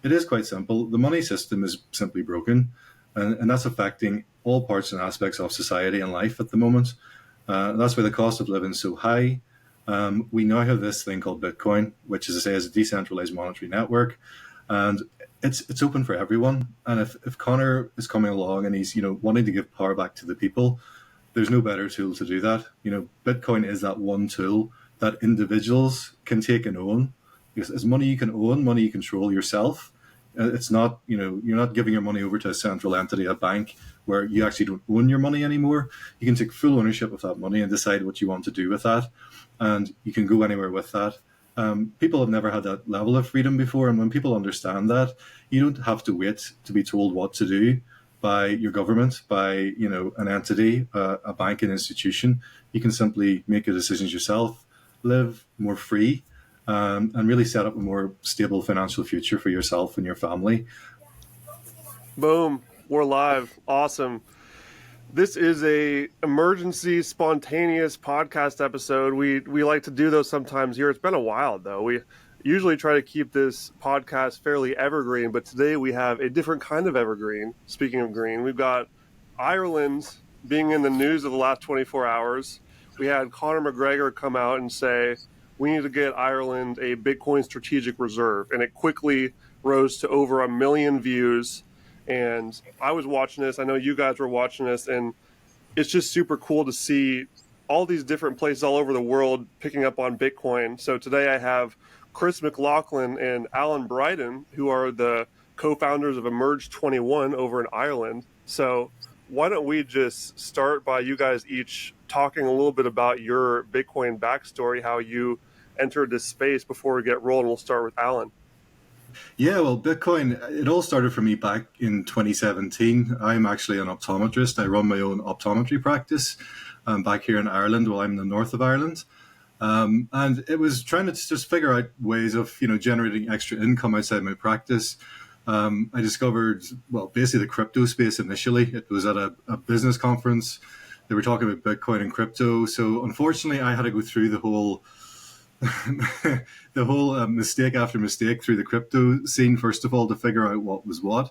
it is quite simple. The money system is simply broken, and that's affecting all parts and aspects of society and life at the moment. That's why the cost of living is so high. We now have this thing called Bitcoin, which, as I say, is a decentralized monetary network, and it's open for everyone. And if Conor is coming along and he's wanting to give power back to the people, there's no better tool to do that. Bitcoin is that one tool that individuals can take and own. It's money you can own, money you control yourself. It's not, you're not giving your money over to a central entity, a bank, where you actually don't own your money anymore. You can take full ownership of that money and decide what you want to do with that. And you can go anywhere with that. People have never had that level of freedom before. And when people understand that, you don't have to wait to be told what to do by your government, by an entity, a banking institution. You can simply make your decisions yourself, live more free, and really set up a more stable financial future for yourself and your family. Boom, we're live. Awesome. This is a emergency, spontaneous podcast episode. We like to do those sometimes here. It's been a while, though. We usually try to keep this podcast fairly evergreen, but today we have a different kind of evergreen. Speaking of green, we've got Ireland being in the news of the last 24 hours. We had Conor McGregor come out and say, we need to get Ireland a Bitcoin strategic reserve, and it quickly rose to over 1 million views. And I was watching this, I know you guys were watching this, and it's just super cool to see all these different places all over the world picking up on Bitcoin. So today I have Chris McLaughlin and Alan Bryden, who are the co-founders of Emerge21 over in Ireland. So why don't we just start by you guys each talking a little bit about your Bitcoin backstory, how you entered this space before we get rolling. We'll start with Alan. Yeah, well, Bitcoin, it all started for me back in 2017. I'm actually an optometrist. I run my own optometry practice back here in Ireland while I'm in the north of Ireland. And it was trying to just figure out ways of, generating extra income outside my practice. I discovered, basically the crypto space initially. It was at a business conference. They were talking about Bitcoin and crypto. So unfortunately, I had to go through the whole mistake after mistake through the crypto scene, first of all, to figure out what was what.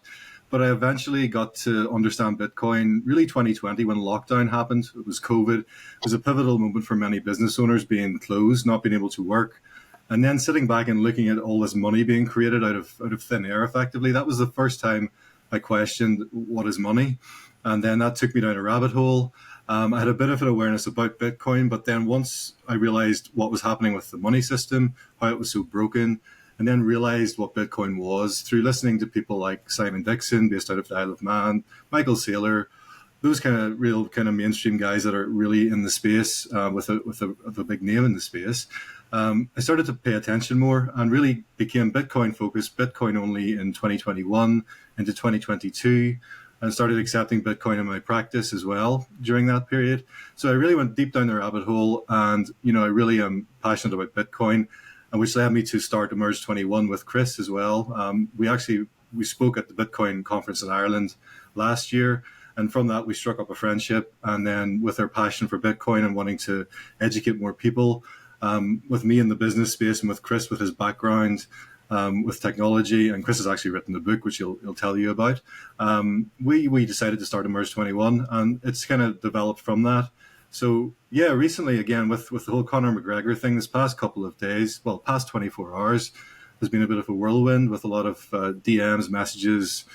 But I eventually got to understand Bitcoin really 2020 when lockdown happened. It was COVID. It was a pivotal moment for many business owners being closed, not being able to work. And then sitting back and looking at all this money being created out of thin air, effectively, that was the first time I questioned what is money. And then that took me down a rabbit hole. I had a bit of an awareness about Bitcoin, but then once I realized what was happening with the money system, how it was so broken, and then realized what Bitcoin was through listening to people like Simon Dixon, based out of the Isle of Man, Michael Saylor, those kind of real kind of mainstream guys that are really in the space with a big name in the space. I started to pay attention more and really became Bitcoin focused, Bitcoin only in 2021 into 2022. And started accepting Bitcoin in my practice as well during that period. So I really went deep down the rabbit hole, and I really am passionate about Bitcoin, and which led me to start Emerge21 with Chris as well. We spoke at the Bitcoin conference in Ireland last year, and from that we struck up a friendship. And then with our passion for Bitcoin and wanting to educate more people, with me in the business space and with Chris with his background, with technology, and Chris has actually written the book, which he'll tell you about. We decided to start Emerge21, and it's kind of developed from that. So yeah, recently again with the whole Conor McGregor thing, this past couple of days, past 24 hours, there's been a bit of a whirlwind with a lot of DMs, messages,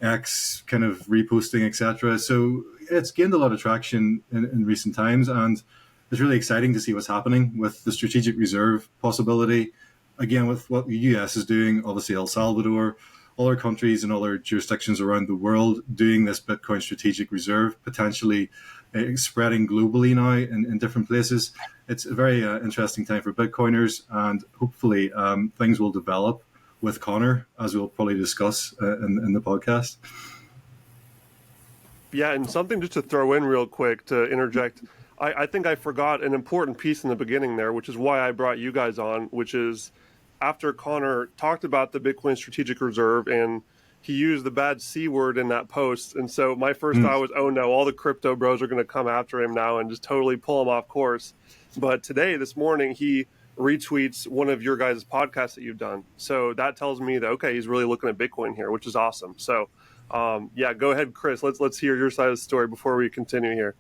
X kind of reposting, etc. So it's gained a lot of traction in recent times, and it's really exciting to see what's happening with the strategic reserve possibility. Again, with what the US is doing, obviously El Salvador, other countries and other jurisdictions around the world doing this Bitcoin strategic reserve, potentially spreading globally now in different places. It's a very interesting time for Bitcoiners, and hopefully things will develop with Conor, as we'll probably discuss in the podcast. Yeah, and something just to throw in real quick to interject. I think I forgot an important piece in the beginning there, which is why I brought you guys on, which is after Conor talked about the Bitcoin strategic reserve and he used the bad C word in that post. And so my first thought was, oh no, all the crypto bros are going to come after him now and just totally pull him off course. But today, this morning, he retweets one of your guys' podcasts that you've done. So that tells me that, okay, he's really looking at Bitcoin here, which is awesome. So yeah, go ahead, Chris. Let's hear your side of the story before we continue here.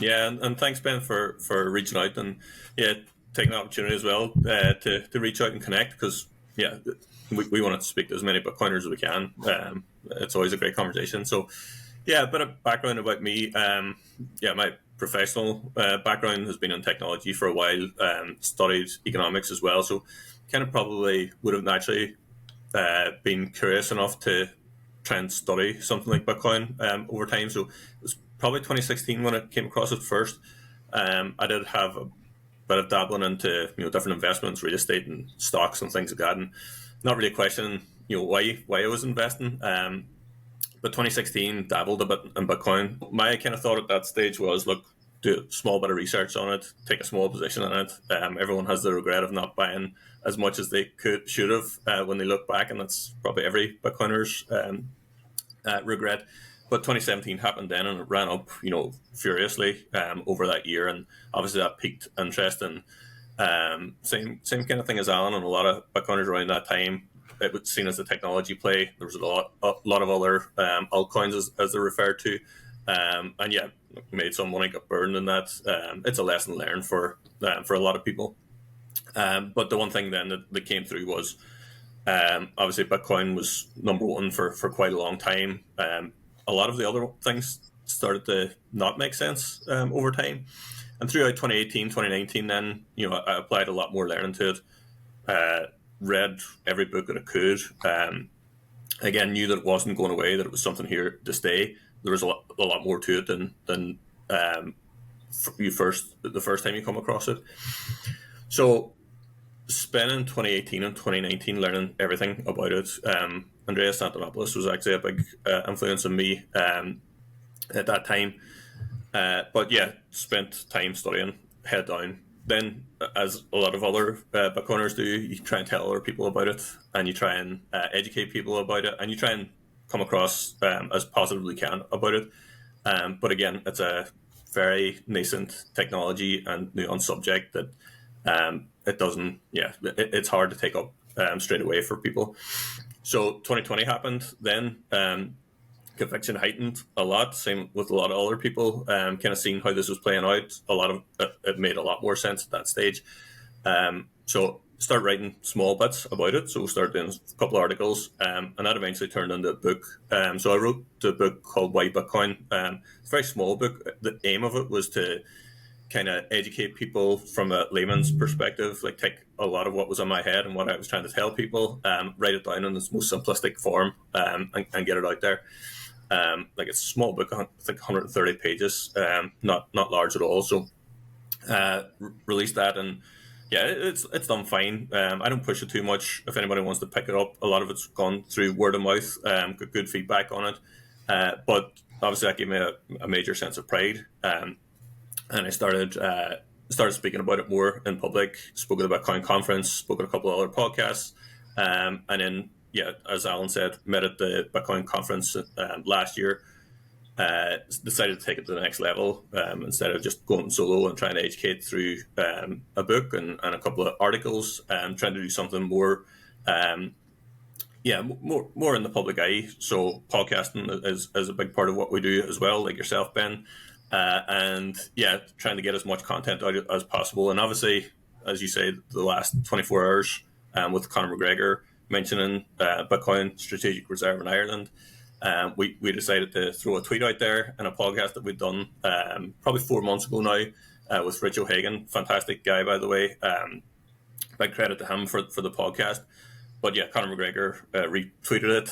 Yeah, and thanks, Ben, for reaching out and taking the opportunity as well to reach out and connect, because we want to speak to as many Bitcoiners as we can. It's always a great conversation. So a bit of background about me. My professional background has been in technology for a while. Studied economics as well, so kind of probably would have naturally been curious enough to try and study something like Bitcoin over time. So it was probably 2016 when I came across it first. I did have a bit of dabbling into different investments, real estate and stocks and things like that, and not really questioning why I was investing. But 2016 dabbled a bit in Bitcoin. My kind of thought at that stage was, look, do a small bit of research on it, take a small position in it. Everyone has the regret of not buying as much as they should have when they look back, and that's probably every Bitcoiner's regret. But 2017 happened then, and it ran up, furiously over that year, and obviously that piqued interest. And same kind of thing as Alan and a lot of Bitcoiners around that time. It was seen as a technology play. There was a lot of other altcoins as they're referred to, and made some money, got burned in that. It's a lesson learned for a lot of people. But the one thing then that came through was obviously Bitcoin was number one for quite a long time. A lot of the other things started to not make sense over time. And throughout 2018, 2019, then, I applied a lot more learning to it, read every book that I could. Again, knew that it wasn't going away, that it was something here to stay. There was a lot more to it than the first time you come across it. So spending 2018 and 2019 learning everything about it. Andreas Antonopoulos was actually a big influence on me at that time. But spent time studying, head down. Then, as a lot of other Bitcoiners do, you try and tell other people about it, and you try and educate people about it, and you try and come across as positively can about it. But again, it's a very nascent technology and nuanced subject that it doesn't, it's hard to take up straight away for people. So 2020 happened then. Conviction heightened a lot. Same with a lot of other people. Kind of seeing how this was playing out. It made a lot more sense at that stage. So start writing small bits about it. So started doing a couple of articles, and that eventually turned into a book. So I wrote the book called Why Bitcoin. It's a very small book. The aim of it was to kind of educate people from a layman's perspective, like take a lot of what was on my head and what I was trying to tell people, write it down in its most simplistic form, and get it out there. Like it's a small book, I think 130 pages, not large at all. So released that, and it's done fine. I don't push it too much. If anybody wants to pick it up, a lot of it's gone through word of mouth. Got good feedback on it, but obviously that gave me a major sense of pride. And I started speaking about it more in public. Spoke at the Bitcoin conference. Spoke at a couple of other podcasts, and then as Alan said, met at the Bitcoin conference last year. Decided to take it to the next level instead of just going solo and trying to educate through a book and a couple of articles. Trying to do something more, more in the public eye. So podcasting is a big part of what we do as well, like yourself, Ben. And trying to get as much content out as possible. And obviously, as you say, the last 24 hours with Conor McGregor mentioning Bitcoin strategic reserve in Ireland, we decided to throw a tweet out there in a podcast that we'd done probably 4 months ago now with Rich O'Hagan. Fantastic guy, by the way. Big credit to him for the podcast. But Conor McGregor retweeted it.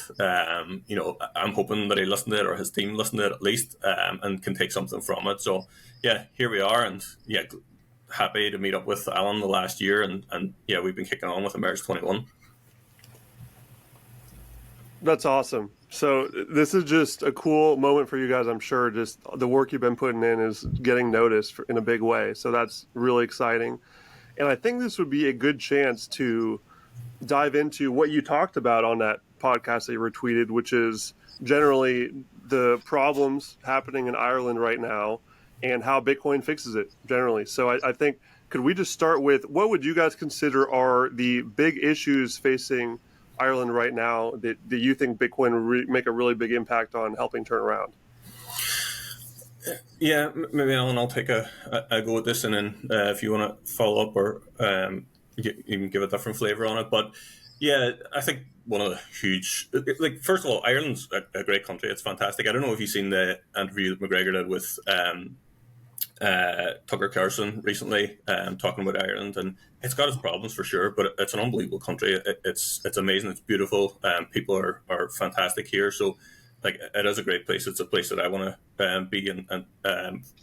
I'm hoping that he listened to it, or his team listened to it at least, and can take something from it. So here we are, and happy to meet up with Alan the last year, and we've been kicking on with Amidst 21. That's awesome. So this is just a cool moment for you guys, I'm sure. Just the work you've been putting in is getting noticed in a big way. So that's really exciting. And I think this would be a good chance to dive into what you talked about on that podcast that you retweeted, which is generally the problems happening in Ireland right now and how Bitcoin fixes it generally. So I think could we just start with what would you guys consider are the big issues facing Ireland right now that you think Bitcoin would make a really big impact on helping turn around? Yeah, maybe Alan, I'll take a go at this, and then if you want to follow up or you can give a different flavour on it. But yeah, I think one of the huge, like, first of all, Ireland's a great country. It's fantastic. I don't know if you've seen the interview that McGregor did with Tucker Carlson recently, talking about Ireland, and it's got its problems for sure, but it's an unbelievable country. It's amazing. It's beautiful. People are fantastic here. So, like, it is a great place. It's a place that I want to be in, and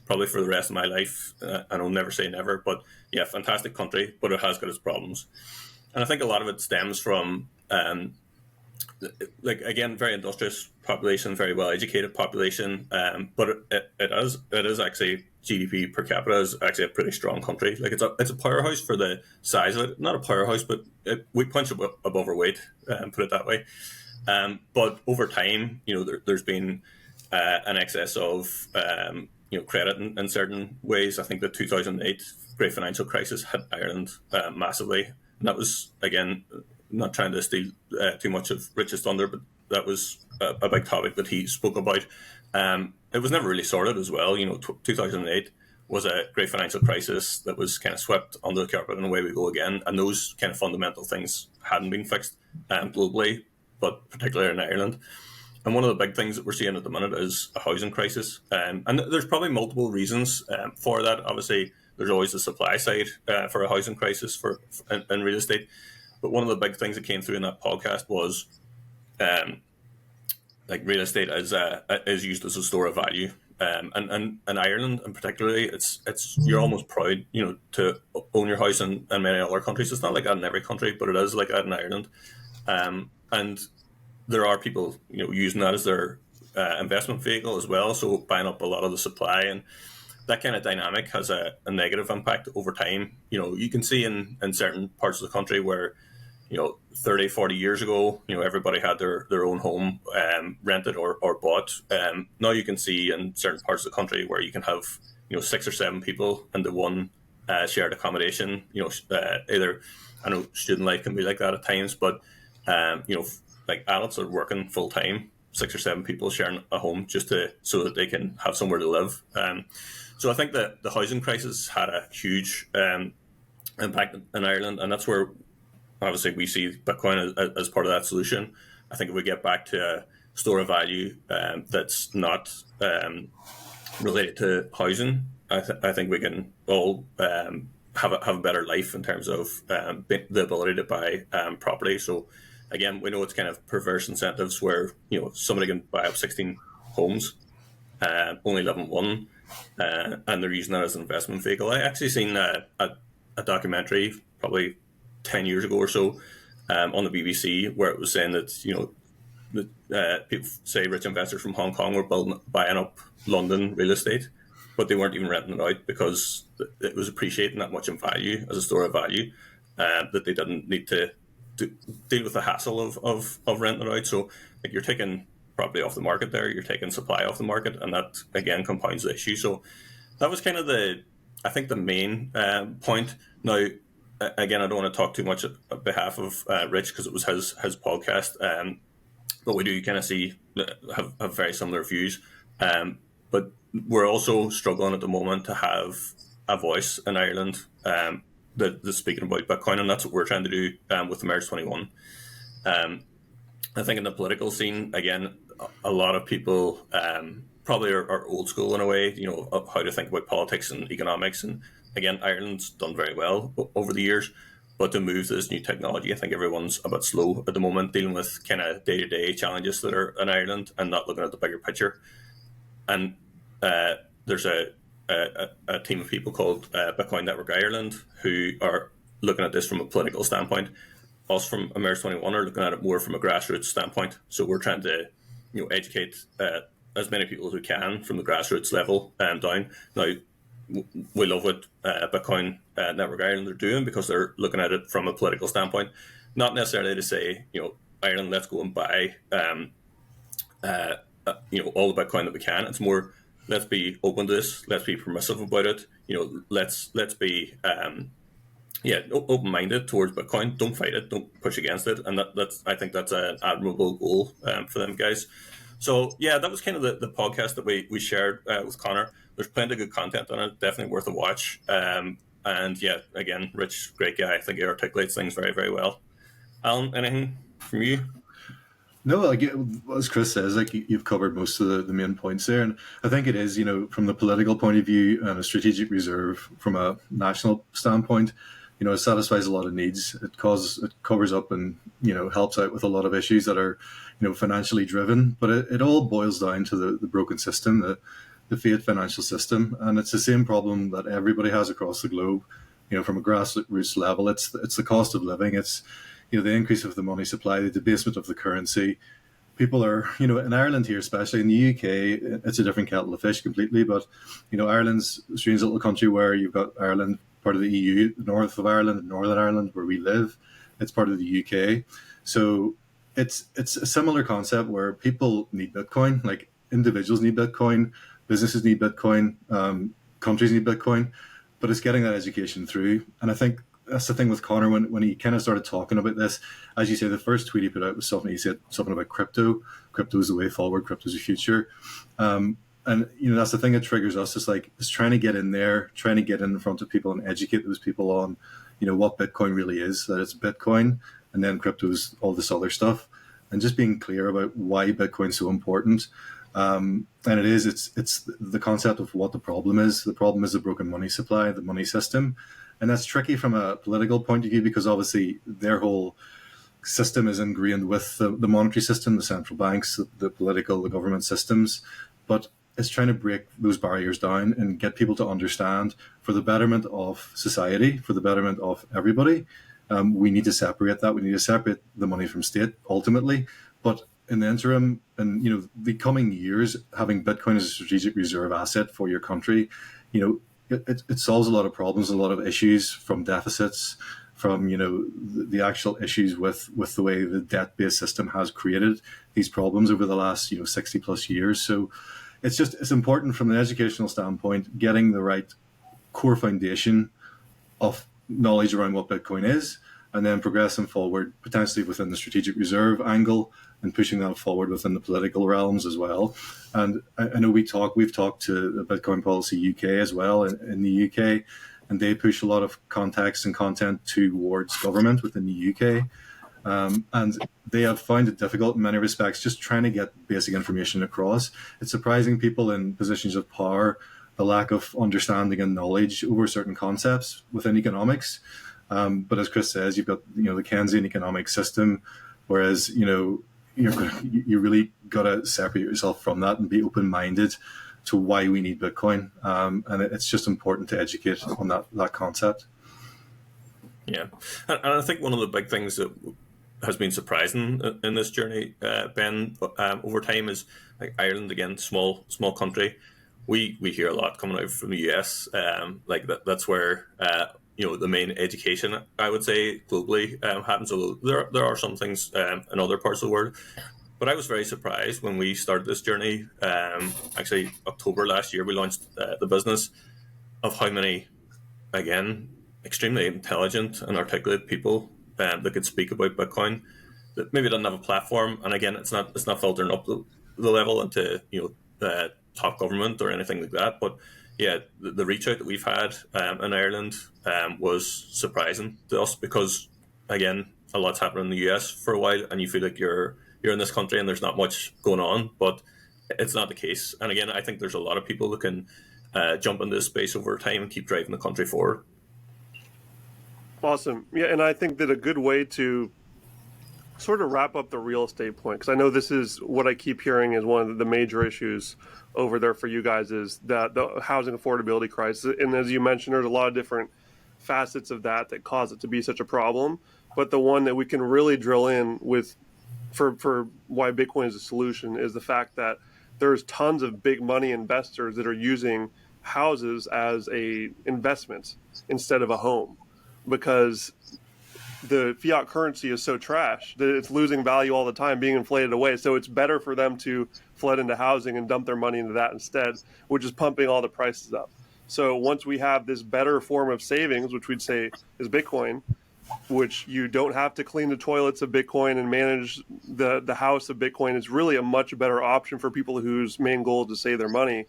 probably for the rest of my life. And I'll never say never, but yeah, fantastic country, but it has got its problems. And I think a lot of it stems from, like, again, very industrious population, very well educated population, but it is actually, GDP per capita is actually a pretty strong country. Like, it's a powerhouse for the size of it. Not a powerhouse, but we punch above our weight, put it that way. But over time, there's been an excess of credit in certain ways. I think the 2008 great financial crisis hit Ireland massively, and that was, again, not trying to steal too much of Rich's thunder, but that was a big topic that he spoke about. It was never really sorted as well. 2008 was a great financial crisis that was kind of swept under the carpet, and away we go again. And those kind of fundamental things hadn't been fixed globally, but particularly in Ireland. And one of the big things that we're seeing at the minute is a housing crisis. And there's probably multiple reasons for that. Obviously, there's always the supply side for a housing crisis in real estate. But one of the big things that came through in that podcast was like, real estate is used as a store of value. And in Ireland, and particularly, it's you're almost proud, to own your house in many other countries. It's not like that in every country, but it is like that in Ireland. And there are people, using that as their investment vehicle as well. So buying up a lot of the supply, and that kind of dynamic has a negative impact over time. You can see in certain parts of the country where, 30, 40 years ago, everybody had their own home, rented or bought. Now you can see in certain parts of the country where you can have, 6 or 7 people into one shared accommodation. Either, I know student life can be like that at times, but like, adults are working full time, 6 or 7 people sharing a home so that they can have somewhere to live. So I think that the housing crisis had a huge impact in Ireland, and that's where obviously we see Bitcoin as part of that solution. I think if we get back to a store of value that's not related to housing, I think we can all have a better life in terms of the ability to buy property. So again, we know it's kind of perverse incentives where somebody can buy up 16 homes, only live in one, and they're using that as an investment vehicle. I actually seen a documentary probably 10 years ago or so on the BBC where it was saying that people say rich investors from Hong Kong were buying up London real estate, but they weren't even renting it out because it was appreciating that much in value as a store of value, that they didn't need to deal with the hassle of renting it out. So, like, you're taking property off the market there, you're taking supply off the market, and that again compounds the issue. So that was kind of the main point. Now, again, I don't want to talk too much on behalf of Rich because it was his podcast, but we do kind of have very similar views. But we're also struggling at the moment to have a voice in Ireland that's speaking about Bitcoin, and that's what we're trying to do with Amidst 21. I think in the political scene, again, a lot of people probably are old school in a way, of how to think about politics and economics. And again, Ireland's done very well over the years, but to move to this new technology, I think everyone's a bit slow at the moment, dealing with kind of day-to-day challenges that are in Ireland and not looking at the bigger picture. And there's a team of people called Bitcoin Network Ireland who are looking at this from a political standpoint. Us from Amidst 21 are looking at it more from a grassroots standpoint. So we're trying to educate as many people as we can from the grassroots level down. Now, we love what Bitcoin Network Ireland are doing because they're looking at it from a political standpoint, not necessarily to say, Ireland, let's go and buy, all the Bitcoin that we can. It's more let's be open to this. Let's be permissive about it. Let's be open-minded towards Bitcoin. Don't fight it. Don't push against it. And I think that's an admirable goal for them guys. So that was kind of the podcast that we shared with Conor. There's plenty of good content on it. Definitely worth a watch. And again, Rich, great guy. I think he articulates things very, very well. Alan, anything from you? No, as Chris says, you've covered most of the main points there, and I think it is, from the political point of view and a strategic reserve from a national standpoint, it satisfies a lot of needs. It covers up and helps out with a lot of issues that are financially driven, but it all boils down to the broken system, the fiat financial system, and it's the same problem that everybody has across the globe. From a grassroots level, it's the cost of living. It's the increase of the money supply, the debasement of the currency. People are, in Ireland here, especially in the UK, it's a different kettle of fish completely. But, Ireland's a strange little country where you've got Ireland, part of the EU, north of Ireland, Northern Ireland, where we live. It's part of the UK. So it's a similar concept where people need Bitcoin, like individuals need Bitcoin, businesses need Bitcoin, countries need Bitcoin, but it's getting that education through. And I think that's the thing with Conor when he kind of started talking about this. As you say, the first tweet he put out was something, he said something about crypto. Crypto is the way forward. Crypto is the future. And that's the thing that triggers us. It's trying to get in there, trying to get in front of people and educate those people on, what Bitcoin really is. That it's Bitcoin, and then crypto is all this other stuff, and just being clear about why Bitcoin's so important. And it's the concept of what the problem is. The problem is the broken money supply, the money system. And that's tricky from a political point of view because obviously their whole system is ingrained with the monetary system, the central banks, the political, the government systems. But it's trying to break those barriers down and get people to understand for the betterment of society, for the betterment of everybody. We need to separate that. We need to separate the money from state ultimately. But in the interim, and the coming years, having Bitcoin as a strategic reserve asset for your country, it solves a lot of problems, a lot of issues from deficits, from the actual issues with the way the debt-based system has created these problems over the last 60 plus years. So it's important from the educational standpoint, getting the right core foundation of knowledge around what Bitcoin is, and then progressing forward potentially within the strategic reserve angle and pushing that forward within the political realms as well. And I know we've talked to the Bitcoin Policy UK as well in the UK, and they push a lot of context and content towards government within the UK. And they have found it difficult in many respects, just trying to get basic information across. It's surprising people in positions of power, the lack of understanding and knowledge over certain concepts within economics. But as Chris says, you've got the Keynesian economic system, whereas you really got to separate yourself from that and be open-minded to why we need Bitcoin. And it's just important to educate on that concept. Yeah. And I think one of the big things that has been surprising in this journey, Ben, over time is like Ireland, again, small country. We hear a lot coming out from the US. That's where the main education, I would say, globally happens. Although there are some things in other parts of the world. But I was very surprised when we started this journey. Actually, October last year, we launched the business, of how many, again, extremely intelligent and articulate people that could speak about Bitcoin that maybe didn't have a platform. And again, it's not filtering up the level into the top government or anything like that. But yeah, the reach out that we've had in Ireland was surprising to us because, again, a lot's happened in the US for a while, and you feel like you're in this country and there's not much going on, but it's not the case. And again, I think there's a lot of people that can jump into this space over time and keep driving the country forward. Awesome. Yeah, and I think that a good way to sort of wrap up the real estate point, because I know this is what I keep hearing is one of the major issues over there for you guys, is that the housing affordability crisis. And as you mentioned, there's a lot of different facets of that cause it to be such a problem. But the one that we can really drill in with for why Bitcoin is a solution is the fact that there's tons of big money investors that are using houses as a investment instead of a home, because the fiat currency is so trash that it's losing value all the time, being inflated away. So it's better for them to flood into housing and dump their money into that instead, which is pumping all the prices up. So once we have this better form of savings, which we'd say is Bitcoin, which you don't have to clean the toilets of Bitcoin and manage the house of Bitcoin, is really a much better option for people whose main goal is to save their money.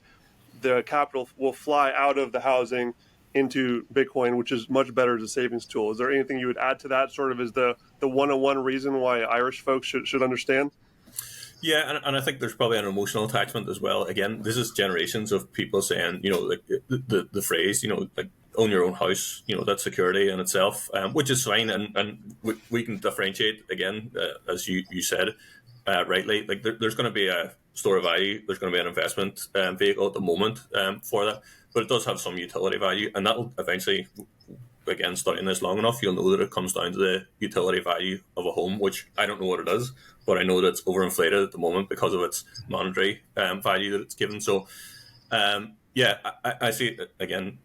The capital will fly out of the housing into Bitcoin, which is much better as a savings tool. Is there anything you would add to that, sort of as the 101 reason why Irish folks should understand? Yeah, and I think there's probably an emotional attachment as well. Again, this is generations of people saying, like the phrase, like own your own house, that's security in itself, which is fine. And we can differentiate, again, as you said rightly, like there's going to be a store of value, there's going to be an investment vehicle at the moment for that, but it does have some utility value, and that'll eventually, again, studying this long enough, you'll know that it comes down to the utility value of a home, which I don't know what it is, but I know that it's overinflated at the moment because of its monetary value that it's given. So, I see, again,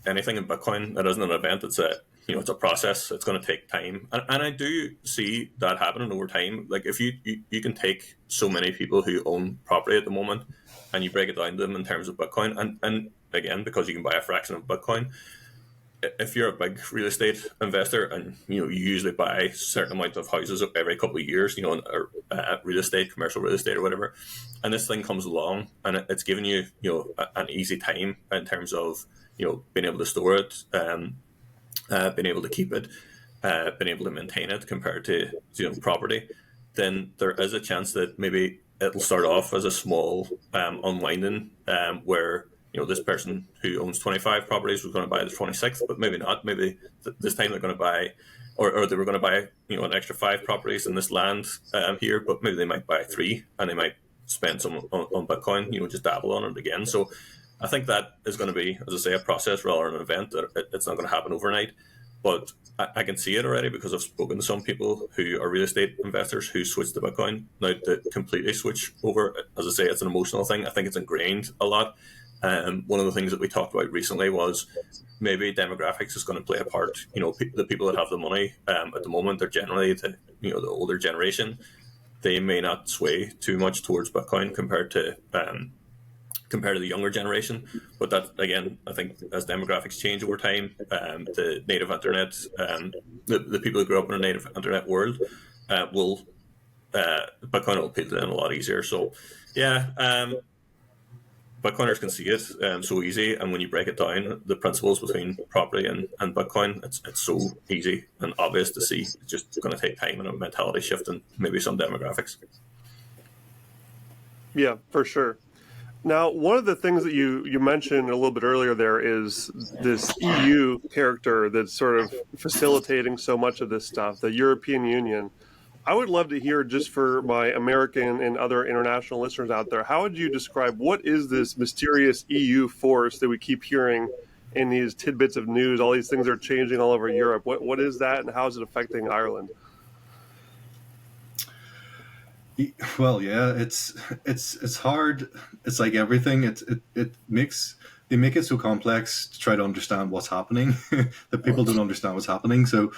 anything in Bitcoin that isn't an event, it's a process. It's going to take time, and I do see that happening over time. Like if you can take so many people who own property at the moment, and you break it down to them in terms of Bitcoin, and again, because you can buy a fraction of Bitcoin. If you're a big real estate investor and you usually buy a certain amount of houses every couple of years, or real estate, commercial real estate or whatever, and this thing comes along and it's giving you an easy time in terms of being able to store it, being able to keep it, being able to maintain it compared to property, then there is a chance that maybe it'll start off as a small unwinding where this person who owns 25 properties was going to buy the 26th, but maybe not. Maybe this time they're going to buy, or they were going to buy, an extra 5 properties in this land here, but maybe they might buy 3 and they might spend some on Bitcoin, just dabble on it again. So I think that is going to be, as I say, a process rather than an event. It's not going to happen overnight, but I can see it already because I've spoken to some people who are real estate investors who switch to Bitcoin. Now, to completely switch over, as I say, it's an emotional thing. I think it's ingrained a lot. One of the things that we talked about recently was maybe demographics is going to play a part. The people that have the money at the moment, they're generally the older generation. They may not sway too much towards Bitcoin compared to the younger generation. But that, again, I think as demographics change over time, the native internet, the people who grew up in a native internet world Bitcoin will appeal to them a lot easier. So, yeah. Bitcoiners can see it so easy, and when you break it down, the principles between property and Bitcoin, it's so easy and obvious to see. It's just going to take time and a mentality shift and maybe some demographics. Yeah, for sure. Now, one of the things that you mentioned a little bit earlier there is this EU character that's sort of facilitating so much of this stuff, the European Union. I would love to hear, just for my American and other international listeners out there, how would you describe what is this mysterious EU force that we keep hearing in these tidbits of news? All these things are changing all over Europe. What is that, and how is it affecting Ireland? Well, yeah, it's hard. It's like everything. They make it so complex to try to understand what's happening that people don't understand what's happening. So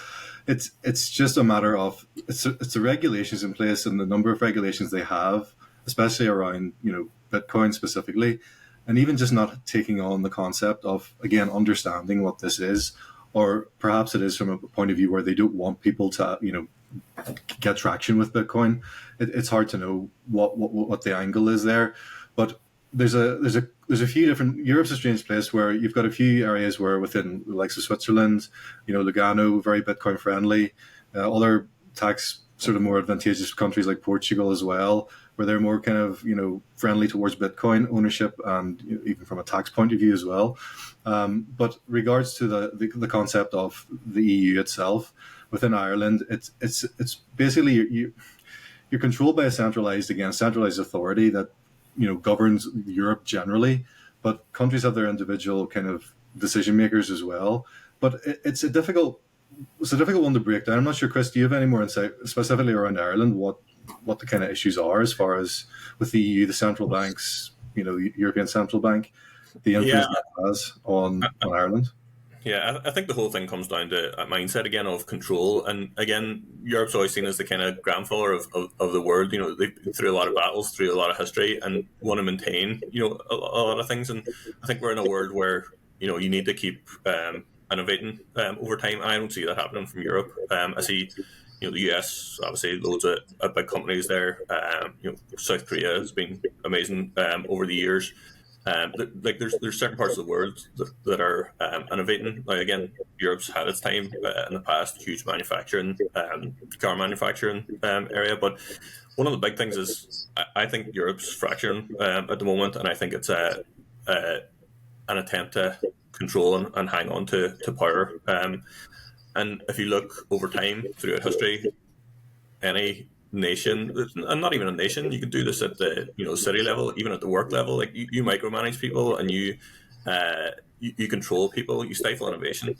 it's just a matter of it's the regulations in place and the number of regulations they have, especially around Bitcoin specifically, and even just not taking on the concept of, again, understanding what this is, or perhaps it is from a point of view where they don't want people to get traction with Bitcoin. It's hard to know what the angle is there, but there's a few different. Europe's a strange place where you've got a few areas where within the likes of Switzerland, Lugano, very Bitcoin friendly, other tax sort of more advantageous countries like Portugal as well, where they're more kind of friendly towards Bitcoin ownership and even from a tax point of view as well. But regards to the concept of the EU itself, within Ireland, it's basically you're controlled by a centralized authority that governs Europe generally, but countries have their individual kind of decision makers as well. But it's a difficult one to break down. I'm not sure, Chris, do you have any more insight specifically around Ireland, what the kind of issues are as far as with the EU, the central banks, the European Central Bank, the influence that has on Ireland? Yeah, I think the whole thing comes down to a mindset again of control, and again, Europe's always seen as the kind of grandfather of the world. You know, they've been through a lot of battles, through a lot of history, and want to maintain, you know, a lot of things. And I think we're in a world where, you know, you need to keep innovating over time, and I don't see that happening from Europe. I see, you know, the US, obviously, loads of big companies there. You know, South Korea has been amazing over the years. Like there's certain parts of the world that are innovating. Like again, Europe's had its time in the past, huge manufacturing, car manufacturing area. But one of the big things is I think Europe's fracturing at the moment, and I think it's an attempt to control and hang on to power. And if you look over time throughout history, any nation, and not even a nation, you can do this at the, you know, city level, even at the work level. Like you micromanage people, and you control people, you stifle innovation.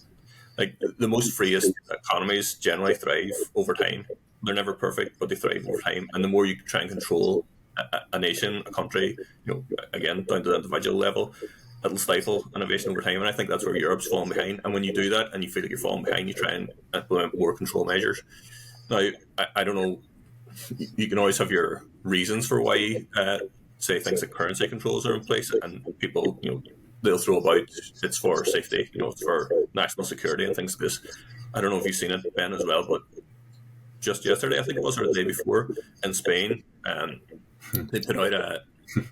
Like the most freest economies generally thrive over time. They're never perfect, but they thrive over time. And the more you try and control a nation, a country, you know, again down to the individual level, it'll stifle innovation over time. And I think that's where Europe's falling behind. And when you do that and you feel like you're falling behind, you try and implement more control measures. Now, I don't know, you can always have your reasons for why, say, things like currency controls are in place, and people, you know, they'll throw about it's for safety, you know, it's for national security and things like this. I don't know if you've seen it, Ben, as well, but just yesterday, I think it was, or the day before, in Spain, they put out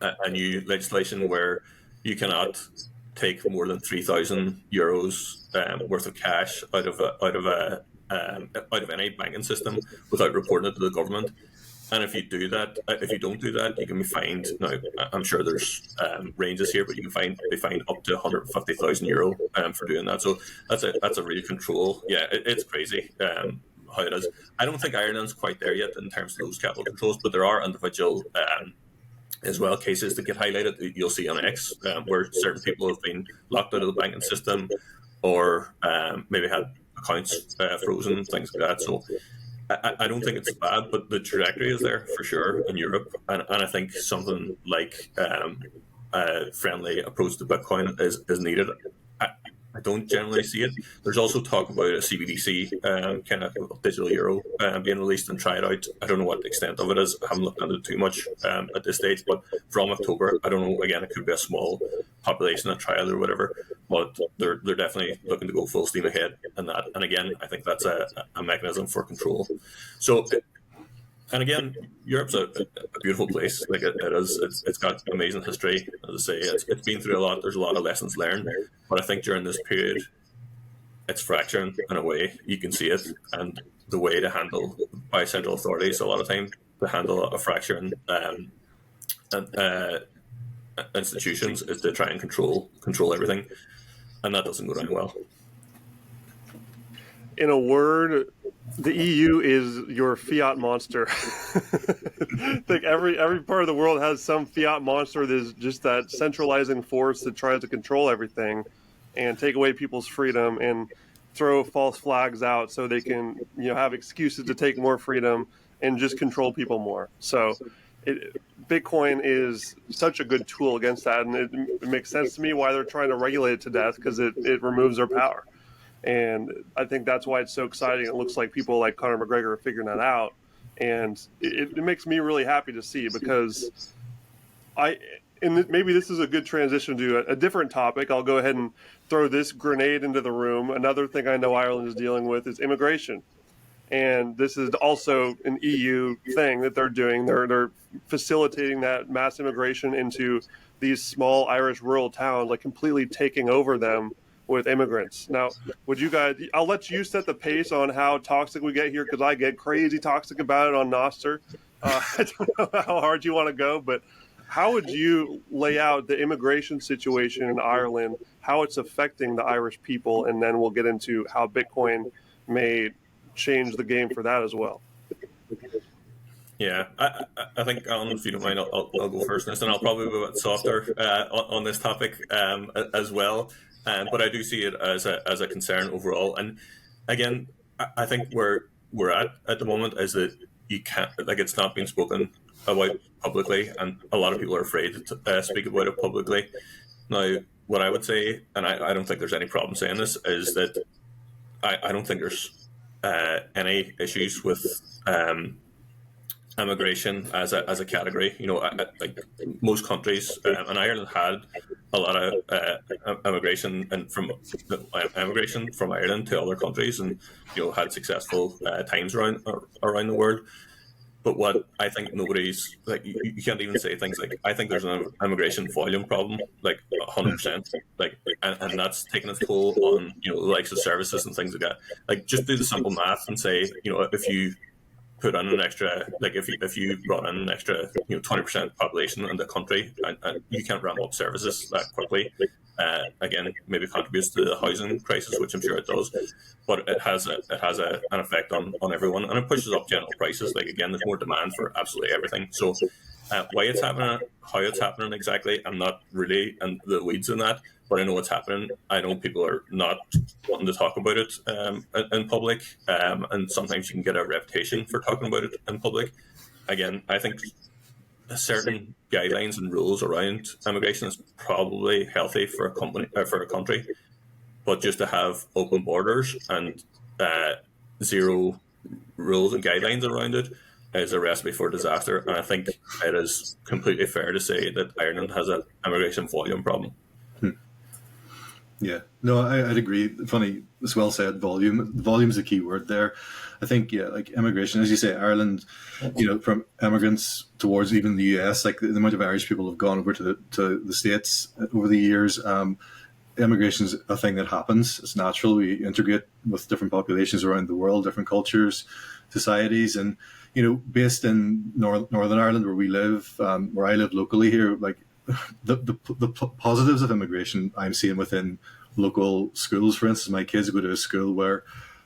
a new legislation where you cannot take more than €3,000 worth of cash out of any banking system without reporting it to the government. And if you do that, if you don't do that, you can be fined. Now, I'm sure there's ranges here, but you can be fined up to €150,000 for doing that. So that's a real control. Yeah, it's crazy how it is. I don't think Ireland's quite there yet in terms of those capital controls, but there are individual as well cases that get highlighted. You'll see on X where certain people have been locked out of the banking system, or maybe had accounts frozen, things like that. So I don't think it's bad, but the trajectory is there for sure in Europe, and I think something like a friendly approach to Bitcoin is needed. I don't generally see it. There's also talk about a CBDC kind of digital euro being released and tried out. I don't know what the extent of it is. I haven't looked into it too much at this stage, but from October, I don't know. Again, it could be a small population, a trial or whatever, but they're definitely looking to go full steam ahead in that. And again, I think that's a mechanism for control. So, and again, Europe's a beautiful place. Like it is. It's got amazing history. As I say, it's been through a lot. There's a lot of lessons learned. But I think during this period, it's fracturing in a way. You can see it. And the way to handle by central authorities a lot of time to handle a fracturing institutions is to try and control everything. And that doesn't go down well. In a word, the EU is your fiat monster. I think every part of the world has some fiat monster that is just that centralizing force that tries to control everything and take away people's freedom and throw false flags out so they can, you know, have excuses to take more freedom and just control people more. So Bitcoin is such a good tool against that, and it makes sense to me why they're trying to regulate it to death, because it removes their power. And I think that's why it's so exciting. It looks like people like Conor McGregor are figuring that out. And it makes me really happy to see, because maybe this is a good transition to a different topic. I'll go ahead and throw this grenade into the room. Another thing I know Ireland is dealing with is immigration. And this is also an EU thing that they're doing. They're facilitating that mass immigration into these small Irish rural towns, like completely taking over them with immigrants. Now, would you guys, I'll let you set the pace on how toxic we get here, because I get crazy toxic about it on Nostr. I don't know how hard you want to go, but how would you lay out the immigration situation in Ireland, how it's affecting the Irish people, and then we'll get into how Bitcoin may change the game for that as well. Yeah, I think, Alan, if you don't mind, I'll go first, and I'll probably be a bit softer on this topic as well. But I do see it as a concern overall. And again, I think where we're at the moment is that you can't, like, it's not being spoken about publicly, and a lot of people are afraid to speak about it publicly. Now, what I would say, and I don't think there's any problem saying this, is that I don't think there's any issues with immigration as a category. Like most countries, and Ireland had a lot of immigration from Ireland to other countries, and had successful times around the world. But what I think nobody's like, you can't even say things like, I think there's an immigration volume problem, like 100%, like, and that's taking its toll on the likes of services and things like that. Like, just do the simple math and say, if you put in an extra, like if you brought in an extra 20% population in the country, and you can't ramp up services that quickly. Again, maybe contributes to the housing crisis, which I'm sure it does, but it has an effect on everyone, and it pushes up general prices. Like, again, there's more demand for absolutely everything. So why it's happening, how it's happening exactly, I'm not really in the weeds in that, but I know what's happening. I know people are not wanting to talk about it in public, and sometimes you can get a reputation for talking about it in public. Again, I think certain guidelines and rules around immigration is probably healthy for a country, but just to have open borders and zero rules and guidelines around it is a recipe for disaster. And I think it is completely fair to say that Ireland has an immigration volume problem. Yeah, no, I'd agree. Funny, it's well said. Volume's a key word there. I think, yeah, like immigration, as you say, Ireland, from immigrants towards even the US, like the amount of Irish people have gone over to the States over the years. Immigration is a thing that happens. It's natural. We integrate with different populations around the world, different cultures, societies, and based in Northern Ireland, where we live, where I live locally here, like the positives of immigration I'm seeing within local schools. For instance, my kids go to a school where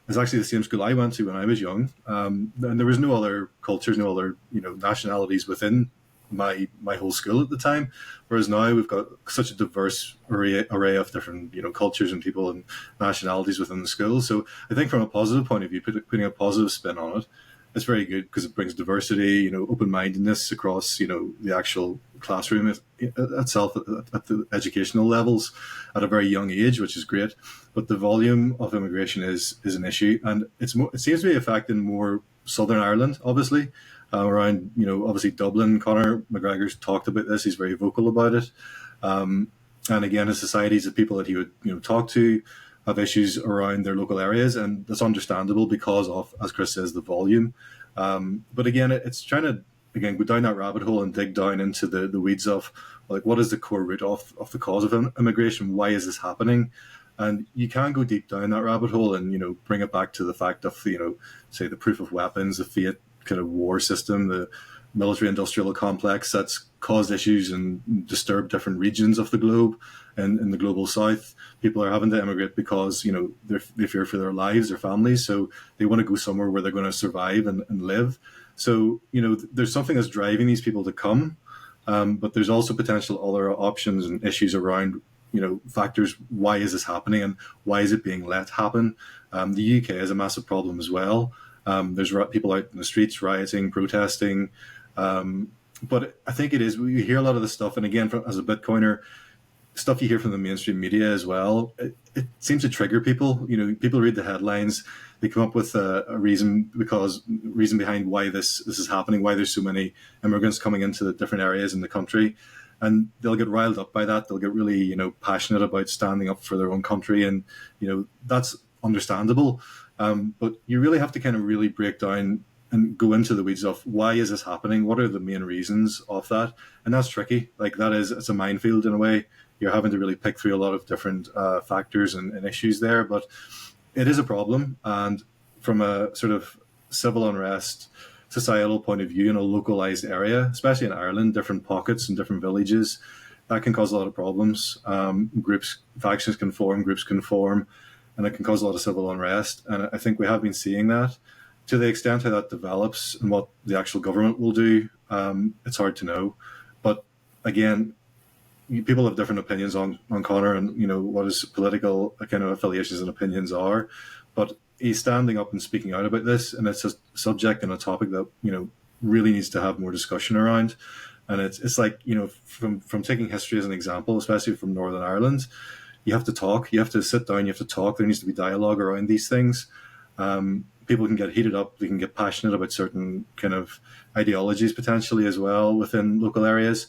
it's actually the same school I went to when I was young, and there was no other cultures, no other nationalities within my whole school at the time. Whereas now we've got such a diverse array of different cultures and people and nationalities within the school. So I think from a positive point of view, putting a positive spin on it, it's very good because it brings diversity, open-mindedness across, the actual classroom itself at the educational levels at a very young age, which is great. But the volume of immigration is an issue, and it seems to be affecting more Southern Ireland, obviously, around, obviously Dublin. Conor McGregor's talked about this. He's very vocal about it. And again, his societies, the people that he would, talk to, have issues around their local areas, and that's understandable because of, as Chris says, the volume. But again, it's trying to go down that rabbit hole and dig down into the weeds of, like, what is the core root of the cause of immigration? Why is this happening? And you can go deep down that rabbit hole and bring it back to the fact of say the proof of weapons, the Fiat kind of war system, the military-industrial complex that's caused issues and disturbed different regions of the globe. And in the global south, people are having to immigrate because they fear for their lives, their families, so they want to go somewhere where they're going to survive and live. So there's something that's driving these people to come, but there's also potential other options and issues around factors. Why is this happening, and why is it being let happen? The UK has a massive problem as well. There's people out in the streets rioting, protesting, but I think it is. We hear a lot of this stuff, and again, as a Bitcoiner, stuff you hear from the mainstream media as well, it seems to trigger people. People read the headlines, they come up with a reason behind why this is happening, why there's so many immigrants coming into the different areas in the country, and they'll get riled up by that. They'll get really passionate about standing up for their own country, and that's understandable. But you really have to kind of really break down and go into the weeds of why is this happening? What are the main reasons of that? And that's tricky. Like, it's a minefield in a way. You're having to really pick through a lot of different factors and issues there, but it is a problem. And from a sort of civil unrest, societal point of view in a localized area, especially in Ireland, different pockets and different villages, that can cause a lot of problems. Factions can form, groups can form, and it can cause a lot of civil unrest. And I think we have been seeing that. To the extent how that develops and what the actual government will do, it's hard to know. But again, people have different opinions on Conor and what his political kind of affiliations and opinions are, but he's standing up and speaking out about this, and it's a subject and a topic that really needs to have more discussion around. And it's like, from taking history as an example, especially from Northern Ireland, you have to talk, you have to sit down, you have to talk. There needs to be dialogue around these things. People can get heated up, they can get passionate about certain kind of ideologies potentially as well within local areas,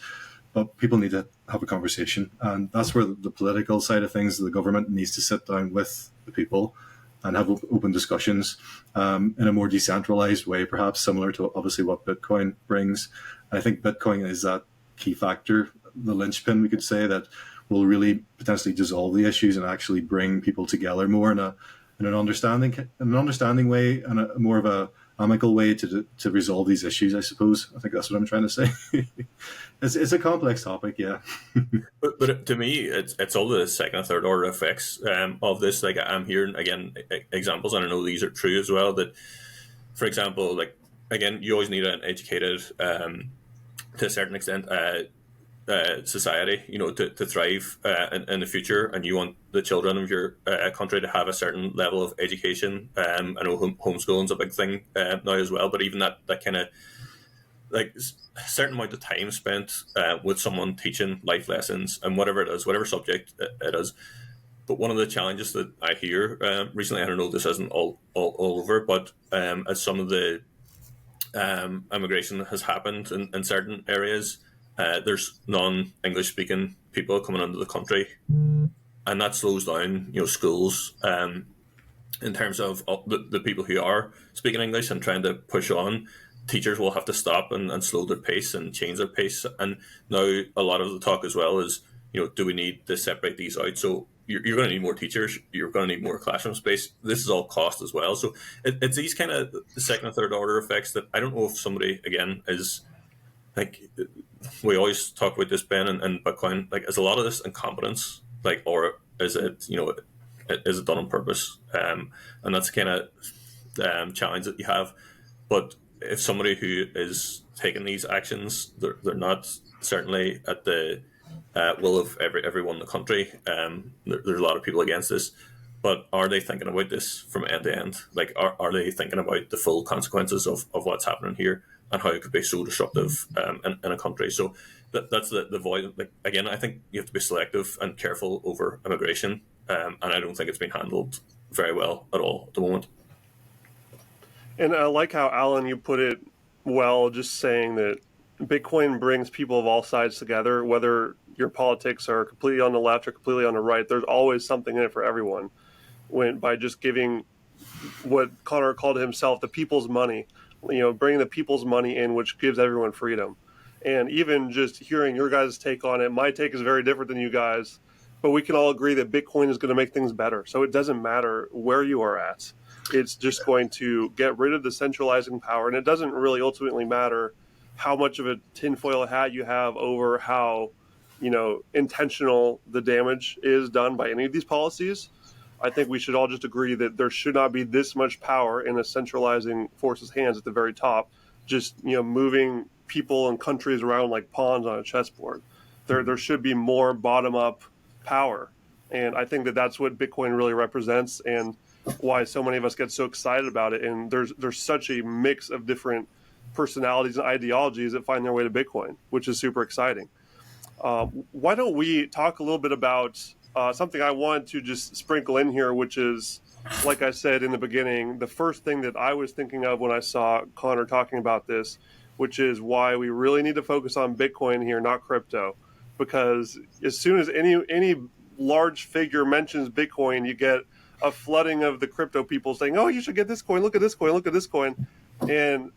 but people need to have a conversation. And that's where the political side of things, the government needs to sit down with the people and have open discussions in a more decentralized way, perhaps similar to obviously what Bitcoin brings. And I think Bitcoin is that key factor, the linchpin, we could say, that will really potentially dissolve the issues and actually bring people together more in an understanding way, and a more of a amicable way to resolve these issues, I suppose. I think that's what I'm trying to say. It's a complex topic, yeah. but to me, it's all the second and third order effects of this. Like, I'm hearing again examples, and I know these are true as well. That, for example, like, again, you always need an educated, to a certain extent, society, to thrive in the future, and you want the children of your country to have a certain level of education. I know homeschooling's a big thing now as well, but even that kind of, like, a certain amount of time spent with someone teaching life lessons and whatever it is, whatever subject it is. But one of the challenges that I hear recently, I don't know, this isn't all over, but as some of the immigration has happened in certain areas, there's non-English speaking people coming into the country, and that slows down, schools in terms of the people who are speaking English and trying to push on. Teachers will have to stop and slow their pace and change their pace. And now a lot of the talk as well is, do we need to separate these out? So you're going to need more teachers, you're going to need more classroom space. This is all cost as well. So it's these kind of second and third order effects that I don't know if somebody, again, is like, we always talk about this, Ben, and Bitcoin, like, is a lot of this incompetence, like, or is it, is it done on purpose? And that's the kind of challenge that you have. But if somebody who is taking these actions, they're not certainly at the will of everyone in the country. There's a lot of people against this, but are they thinking about this from end to end? Like, are they thinking about the full consequences of what's happening here and how it could be so disruptive in a country? So that's the void. Like, again, I think you have to be selective and careful over immigration, and I don't think it's been handled very well at all at the moment. And I like how, Alan, you put it well, just saying that Bitcoin brings people of all sides together, whether your politics are completely on the left or completely on the right. There's always something in it for everyone. By just giving what Conor called himself the people's money, bringing the people's money in, which gives everyone freedom. And even just hearing your guys' take on it, my take is very different than you guys, but we can all agree that Bitcoin is going to make things better. So it doesn't matter where you are at. It's just going to get rid of the centralizing power. And it doesn't really ultimately matter how much of a tinfoil hat you have over how, intentional the damage is done by any of these policies. I think we should all just agree that there should not be this much power in a centralizing force's hands at the very top, just, moving people and countries around like pawns on a chessboard. There should be more bottom-up power. And I think that that's what Bitcoin really represents, and why so many of us get so excited about it. And there's such a mix of different personalities and ideologies that find their way to Bitcoin, which is super exciting. Why don't we talk a little bit about something I wanted to just sprinkle in here, which is, like I said in the beginning, the first thing that I was thinking of when I saw Conor talking about this, which is why we really need to focus on Bitcoin here, not crypto. Because as soon as any large figure mentions Bitcoin, you get a flooding of the crypto people saying, oh, you should get this coin, look at this coin, look at this coin. And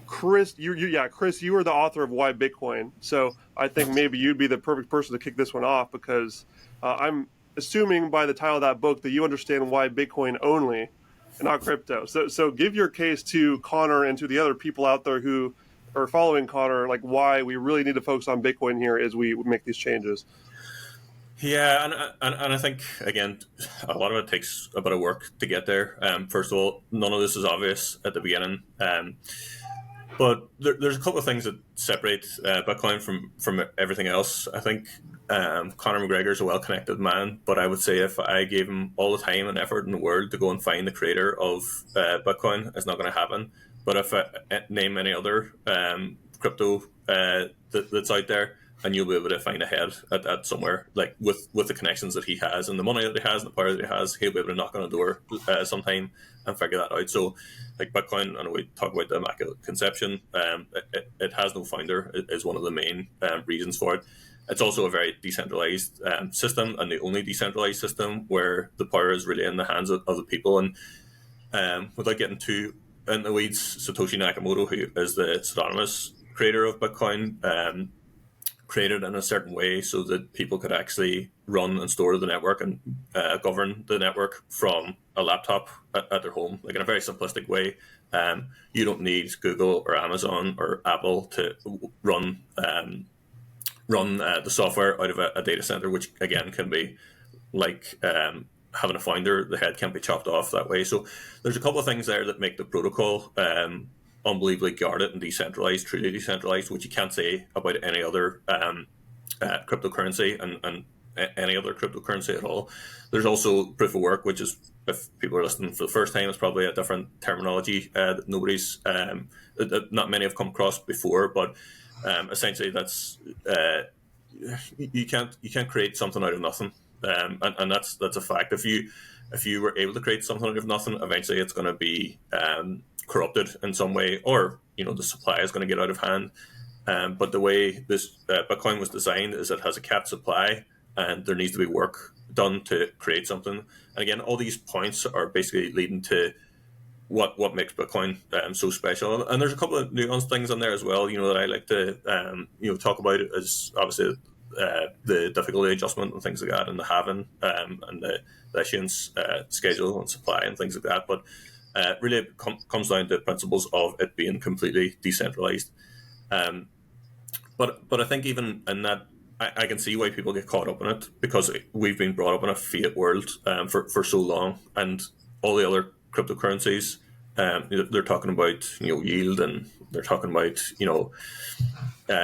Chris, Chris, you are the author of Why Bitcoin. So I think maybe you'd be the perfect person to kick this one off, because I'm assuming by the title of that book that you understand why Bitcoin only and not crypto. So give your case to Conor and to the other people out there who are following Conor, like why we really need to focus on Bitcoin here as we make these changes. Yeah, and I think, again, a lot of it takes a bit of work to get there. First of all, none of this is obvious at the beginning. But there's a couple of things that separate Bitcoin from everything else. I think Conor McGregor is a well-connected man, but I would say if I gave him all the time and effort in the world to go and find the creator of Bitcoin, it's not going to happen. But if I name any other crypto that's out there, and you'll be able to find a head at somewhere, like with the connections that he has and the money that he has and the power that he has. He'll be able to knock on a door sometime and figure that out. So, like Bitcoin, and we talk about the Immaculate Conception, it has no founder is one of the main reasons for it. It's also a very decentralized system, and the only decentralized system where the power is really in the hands of the people. And without getting too in the weeds, Satoshi Nakamoto, who is the pseudonymous creator of Bitcoin, created in a certain way so that people could actually run and store the network and govern the network from a laptop at their home, like in a very simplistic way. You don't need Google or Amazon or Apple to run the software out of a data center, which again can be like having a founder. The head can't be chopped off that way. So there's a couple of things there that make the protocol unbelievably guarded and decentralized, truly decentralized, which you can't say about any other cryptocurrency and any other cryptocurrency at all. There's also proof of work, which is, if people are listening for the first time, it's probably a different terminology that nobody's, that not many have come across before, but essentially that's you can't create something out of nothing, and that's a fact. If you were able to create something out of nothing, eventually it's going to be corrupted in some way, or the supply is going to get out of hand. But the way this Bitcoin was designed is it has a capped supply, and there needs to be work done to create something. And again, all these points are basically leading to what makes Bitcoin so special. And there's a couple of nuanced things in there as well, that I like to talk about, is obviously the difficulty adjustment and things like that, and the halving and the issuance schedule and supply and things like that. But really it comes down to principles of it being completely decentralized. But I think even in that, I can see why people get caught up in it, because we've been brought up in a fiat world for so long, and all the other cryptocurrencies, they're talking about yield, and they're talking about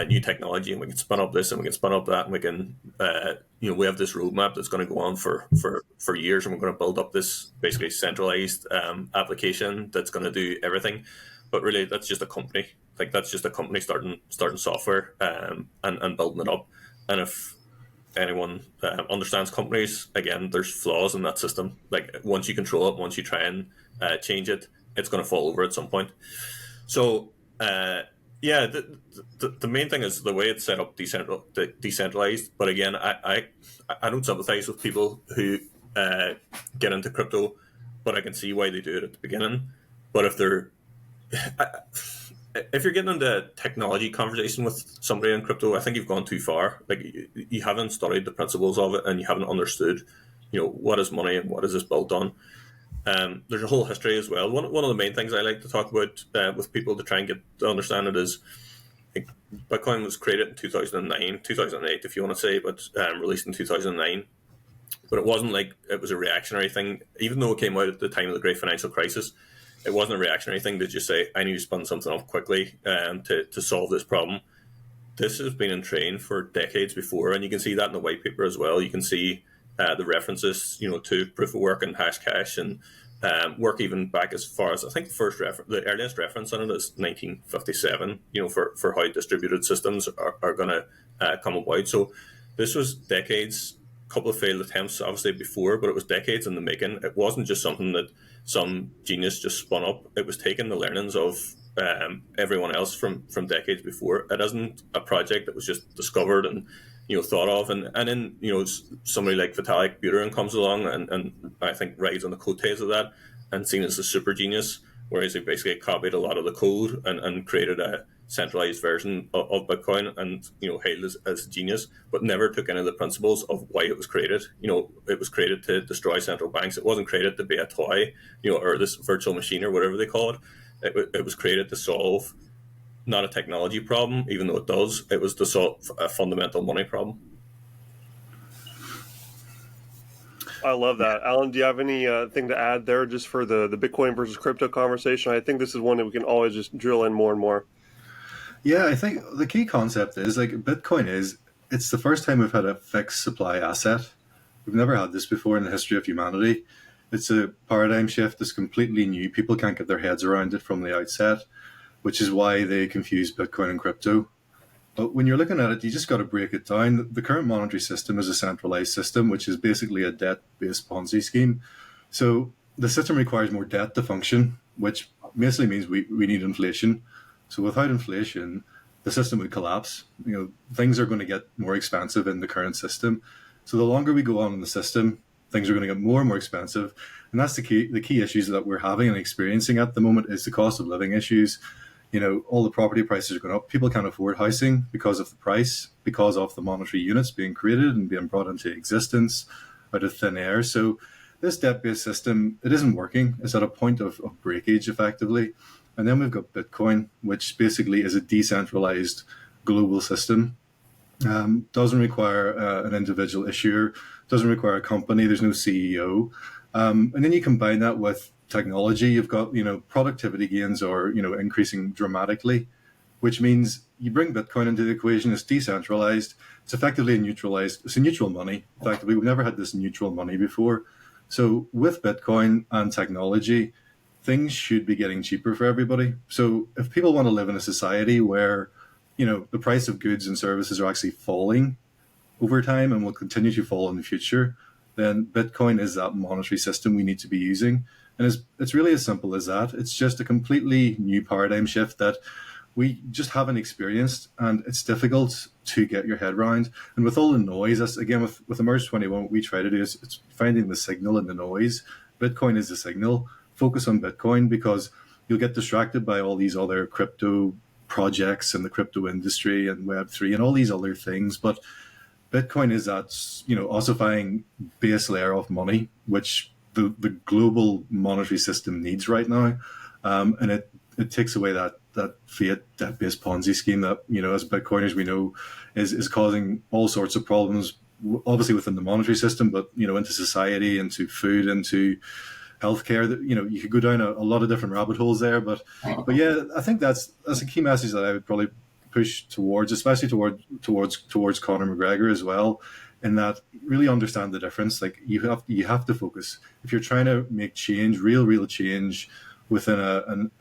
new technology, and we can spin up this and we can spin up that, and we can we have this roadmap that's going to go on for years, and we're going to build up this basically centralized application that's going to do everything. But really, that's just a company. Like, that's just a company starting software and building it up. And if anyone understands companies, again, there's flaws in that system. Like, once you control it, once you try and change it, it's going to fall over at some point. So, the main thing is the way it's set up, decentralized. But again, I don't sympathize with people who get into crypto, but I can see why they do it at the beginning. But if you're getting into a technology conversation with somebody in crypto, I think you've gone too far. Like, you haven't studied the principles of it, and you haven't understood, what is money and what is this built on. There's a whole history as well. One of the main things I like to talk about with people to try and get to understand it is, like, Bitcoin was created in 2009, 2008, if you want to say, but released in 2009. But it wasn't like it was a reactionary thing, even though it came out at the time of the Great Financial Crisis. It wasn't a reactionary thing to just say, I need to spin something up quickly to solve this problem. This has been in train for decades before, and you can see that in the white paper as well. You can see the references, to proof of work and Hashcash, and work even back as far as, I think the earliest reference on it is 1957, for how distributed systems are going to come about. So this was decades, a couple of failed attempts obviously before, but it was decades in the making. It wasn't just something that some genius just spun up. It was taking the learnings of everyone else from decades before. It isn't a project that was just discovered and thought of, and then somebody like Vitalik Buterin comes along and I think rides on the coattails of that and seen as a super genius, whereas he basically copied a lot of the code and created a centralized version of Bitcoin, and hailed as genius, but never took any of the principles of why it was created. It was created to destroy central banks. It wasn't created to be a toy, or this virtual machine or whatever they call it. It was created to solve not a technology problem, even though it does. It was to solve a fundamental money problem. I love that. Alan, do you have any thing to add there just for the Bitcoin versus crypto conversation? I think this is one that we can always just drill in more and more. Yeah, I think the key concept is, like, Bitcoin it's the first time we've had a fixed supply asset. We've never had this before in the history of humanity. It's a paradigm shift. It's completely new. People can't get their heads around it from the outset. which is why they confuse Bitcoin and crypto. But when you're looking at it, you just got to break it down. The current monetary system is a centralized system, which is basically a debt-based Ponzi scheme. So the system requires more debt to function, which basically means we need inflation. So without inflation, the system would collapse. Things are going to get more expensive in the current system. So the longer we go on in the system, things are going to get more and more expensive. And that's the key issues that we're having and experiencing at the moment is the cost of living issues. All the property prices are going up. People can't afford housing because of the price, because of the monetary units being created and being brought into existence out of thin air. So this debt-based system, it isn't working. It's at a point of breakage, effectively. And then we've got Bitcoin, which basically is a decentralized global system. Doesn't require an individual issuer, doesn't require a company, there's no CEO. And then you combine that with technology, you've got, productivity gains are, increasing dramatically, which means you bring Bitcoin into the equation, it's decentralized, it's effectively it's a neutral money. Effectively, we've never had this neutral money before. So with Bitcoin and technology, things should be getting cheaper for everybody. So if people want to live in a society where, the price of goods and services are actually falling over time and will continue to fall in the future, then Bitcoin is that monetary system we need to be using. And it's really as simple as that. It's just a completely new paradigm shift that we just haven't experienced, and it's difficult to get your head around. And with all the noise, that's, again, with Emerge 21, what we try to do is it's finding the signal in the noise. Bitcoin is the signal. Focus on Bitcoin, because you'll get distracted by all these other crypto projects and the crypto industry and Web3 and all these other things. But Bitcoin is that, ossifying base layer of money, which the global monetary system needs right now. And it takes away that fiat debt-based Ponzi scheme that, as Bitcoiners, we know is causing all sorts of problems, obviously within the monetary system, but, into society, into food, into healthcare. That, you could go down a lot of different rabbit holes there. But yeah, I think that's a key message that I would probably push towards, especially towards Conor McGregor as well, in that really understand the difference. Like you have to focus if you're trying to make change, real change within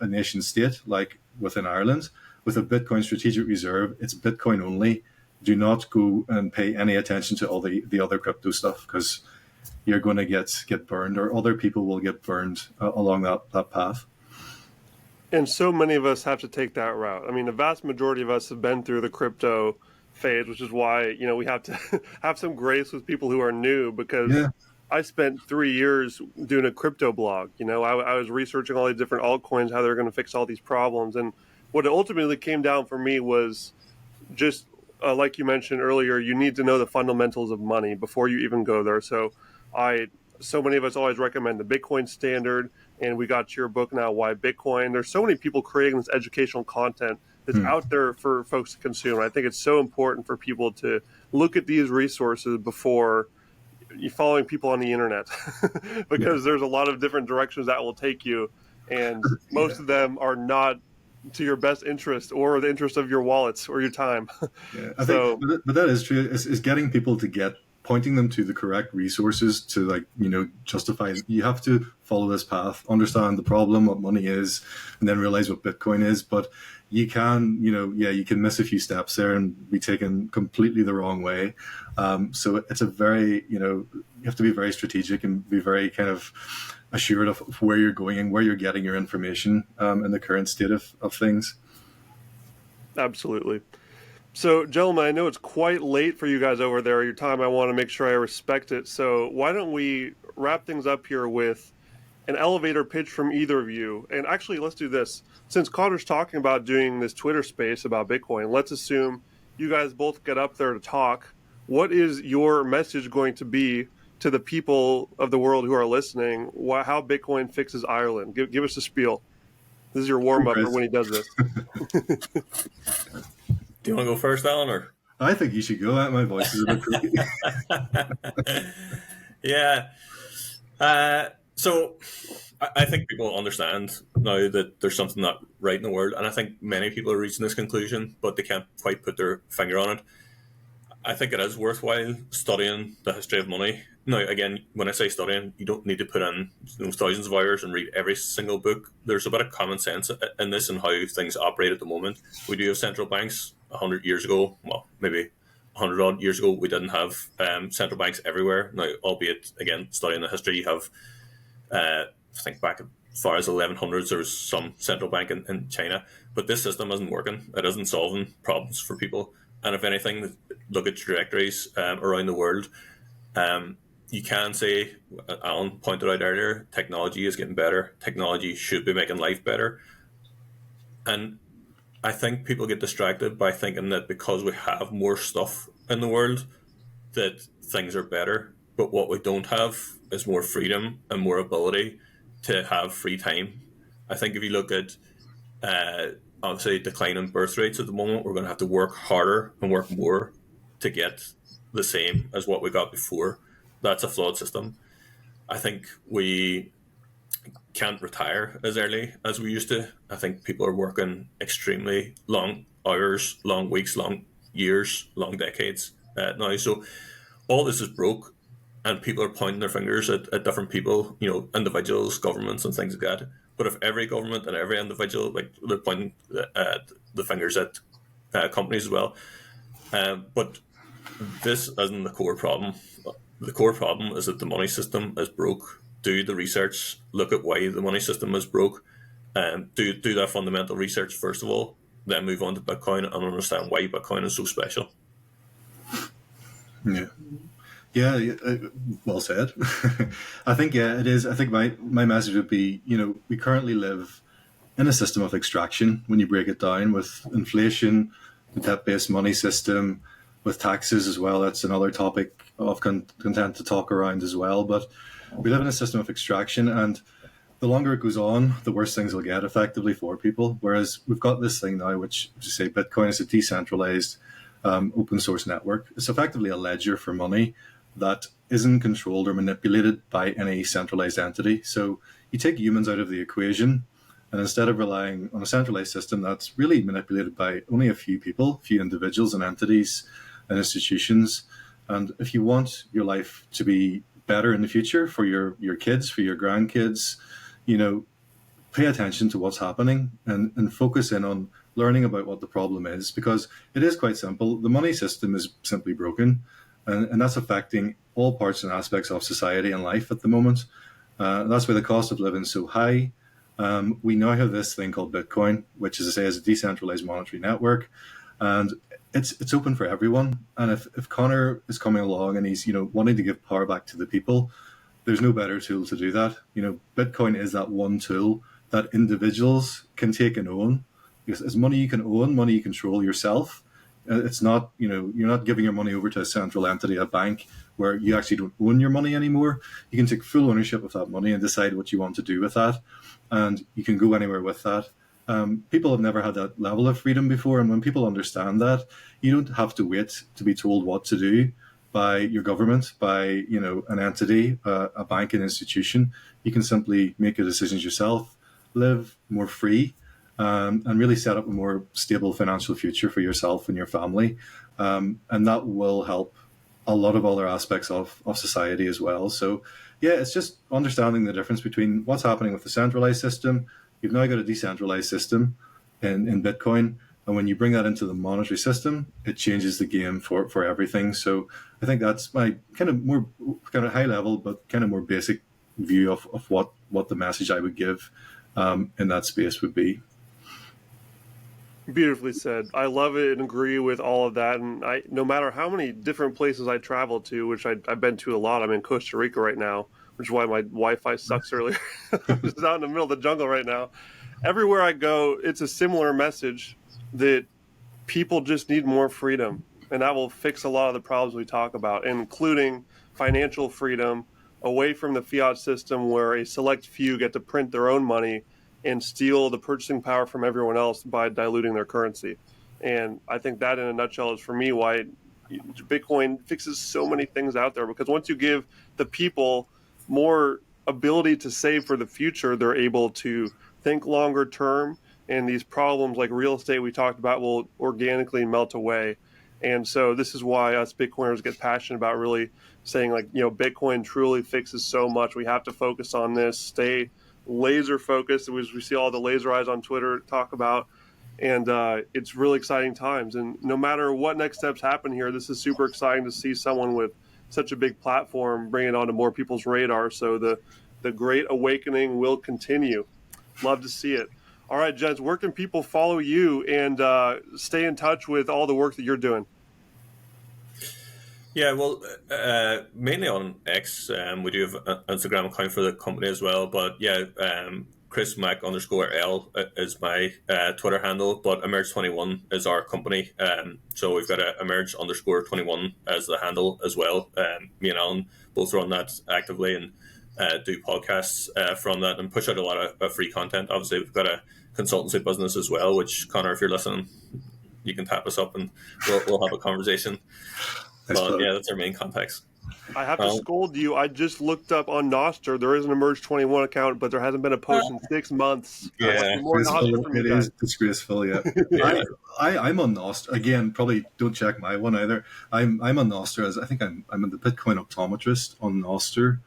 a nation state like within Ireland with a Bitcoin strategic reserve. It's Bitcoin only. Do not go and pay any attention to all the other crypto stuff, because you're going to get burned, or other people will get burned along that path. And so many of us have to take that route. I mean, the vast majority of us have been through the crypto phase, which is why, we have to have some grace with people who are new, because I spent 3 years doing a crypto blog. I was researching all these different altcoins, how they're going to fix all these problems. And what it ultimately came down for me was just, like you mentioned earlier, you need to know the fundamentals of money before you even go there. So many of us always recommend the Bitcoin Standard, and we got your book now, Why Bitcoin. There's so many people creating this educational content that's out there for folks to consume. I think it's so important for people to look at these resources before you following people on the internet, because there's a lot of different directions that will take you, and most of them are not to your best interest or the interest of your wallets or your time. I think, but that is true. Is getting people to pointing them to the correct resources to justify. You have to follow this path, understand the problem, what money is, and then realize what Bitcoin is. But you can, you can miss a few steps there and be taken completely the wrong way. So it's a very, you have to be very strategic and be very kind of assured of where you're going and where you're getting your information in the current state of things. Absolutely. So, gentlemen, I know it's quite late for you guys over there. Your time, I want to make sure I respect it. So why don't we wrap things up here with an elevator pitch from either of you? And actually, let's do this. Since Connor's talking about doing this Twitter space about Bitcoin, let's assume you guys both get up there to talk. What is your message going to be to the people of the world who are listening? How Bitcoin fixes Ireland? Give us a spiel. This is your warm-up for when he does this. Do you want to go first, Alan? Or I think you should go. My voice is a bit creepy. Yeah. So I think people understand now that there's something not right in the world, and I think many people are reaching this conclusion, but they can't quite put their finger on it. I think it is worthwhile studying the history of money. Now, again, when I say studying, you don't need to put in thousands of hours and read every single book. There's a bit of common sense in this and how things operate at the moment. We do have central banks. 100 years ago, well, maybe 100 odd years ago, we didn't have central banks everywhere. Now, albeit, again, studying the history, you have, I think back as far as 1100s, there was some central bank in China. But this system isn't working. It isn't solving problems for people. And if anything, look at trajectories around the world. You can say, Alan pointed out earlier, technology is getting better. Technology should be making life better. And I think people get distracted by thinking that because we have more stuff in the world, that things are better. But what we don't have is more freedom and more ability to have free time. I think if you look at, obviously, declining birth rates at the moment, we're going to have to work harder and work more to get the same as what we got before. That's a flawed system. I think we can't retire as early as we used to. I think people are working extremely long hours, long weeks, long years, long decades now. So all this is broke, and people are pointing their fingers at different people, individuals, governments, and things like that. But if every government and every individual, like, they're pointing the fingers at companies as well. But this isn't the core problem. The core problem is that the money system is broke. Do the research, look at why the money system is broke, and do that fundamental research first of all, then move on to Bitcoin and understand why Bitcoin is so special. Yeah, well said. I think, it is. I think my message would be, we currently live in a system of extraction when you break it down, with inflation, the debt-based money system, with taxes as well. That's another topic of content to talk around as well. But we live in a system of extraction, and the longer it goes on, the worse things will get effectively for people. Whereas we've got this thing now, which, as you say, Bitcoin is a decentralized open source network. It's effectively a ledger for money that isn't controlled or manipulated by any centralized entity. So you take humans out of the equation, and instead of relying on a centralized system that's really manipulated by only a few people, few individuals and entities and institutions. And if you want your life to be better in the future for your kids, for your grandkids, pay attention to what's happening and focus in on learning about what the problem is, because it is quite simple. The money system is simply broken, and that's affecting all parts and aspects of society and life at the moment. That's why the cost of living is so high. We now have this thing called Bitcoin, which, as I say, is a decentralized monetary network, and it's open for everyone. And if Conor is coming along and he's wanting to give power back to the people, there's no better tool to do that. Bitcoin is that one tool that individuals can take and own. Because it's money you can own, money you control yourself. It's not, you're not giving your money over to a central entity, a bank, where you actually don't own your money anymore. You can take full ownership of that money and decide what you want to do with that. And you can go anywhere with that. People have never had that level of freedom before. And when people understand that, you don't have to wait to be told what to do by your government, by, an entity, a bank, an institution. You can simply make your decisions yourself, live more free, and really set up a more stable financial future for yourself and your family. And that will help a lot of other aspects of society as well. So, yeah, it's just understanding the difference between what's happening with the centralized system. You've now got a decentralized system in Bitcoin. And when you bring that into the monetary system, it changes the game for everything. So I think that's my kind of high level, but kind of more basic view of what the message I would give in that space would be. Beautifully said. I love it and agree with all of that. And no matter how many different places I travel to, which I've been to a lot, I'm in Costa Rica right now, which is why my Wi-Fi sucks earlier. I'm just out in the middle of the jungle right now. Everywhere I go, it's a similar message that people just need more freedom. And that will fix a lot of the problems we talk about, including financial freedom, away from the fiat system where a select few get to print their own money and steal the purchasing power from everyone else by diluting their currency. And I think that in a nutshell is, for me, why Bitcoin fixes so many things out there. Because once you give the people more ability to save for the future, they're able to think longer term, and these problems like real estate we talked about will organically melt away. And so this is why us Bitcoiners get passionate about really saying, like, Bitcoin truly fixes so much. We have to focus on this, stay laser focused, as we see all the laser eyes on Twitter talk about. And it's really exciting times. And no matter what next steps happen here, this is super exciting to see someone with such a big platform bring it onto more people's radar. So the great awakening will continue. Love to see it. All right, gents, where can people follow you and stay in touch with all the work that you're doing? Yeah, well, mainly on X. We do have an Instagram account for the company as well. But yeah, Chris Mac _L is my Twitter handle. But Emerge21 is our company. So we've got a Emerge _21 as the handle as well. Me and Alan both run that actively and do podcasts from that and push out a lot of free content. Obviously, we've got a consultancy business as well, which, Conor, if you're listening, you can tap us up and we'll have a conversation. But yeah, that's our main context. I have to scold you. I just looked up on Nostr. There is an Emerge21 account, but there hasn't been a post in 6 months. Yeah, it is disgraceful. Yeah, yeah. I'm on Nostr again. Probably don't check my one either. I'm on Nostr as I think I'm the Bitcoin optometrist on Nostr.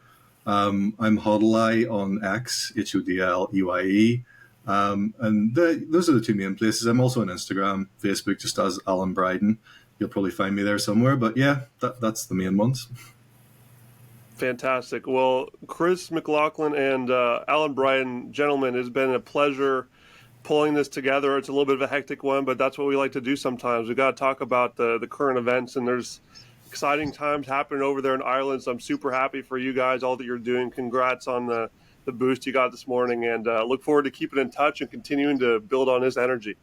I'm Hodleye on X, HODLEYE. And those are the two main places. I'm also on Instagram, Facebook, just as Alan Bryden. You'll probably find me there somewhere. But yeah, that's the main ones. Fantastic. Well, Chris McLaughlin and Alan Bryden, gentlemen, it's been a pleasure pulling this together. It's a little bit of a hectic one, but that's what we like to do sometimes. We've got to talk about the current events, and there's exciting times happening over there in Ireland. So I'm super happy for you guys, all that you're doing. Congrats on the boost you got this morning, and look forward to keeping in touch and continuing to build on this energy.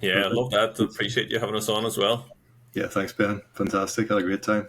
Yeah, I love that. Appreciate you having us on as well. Yeah, thanks, Ben. Fantastic. Had a great time.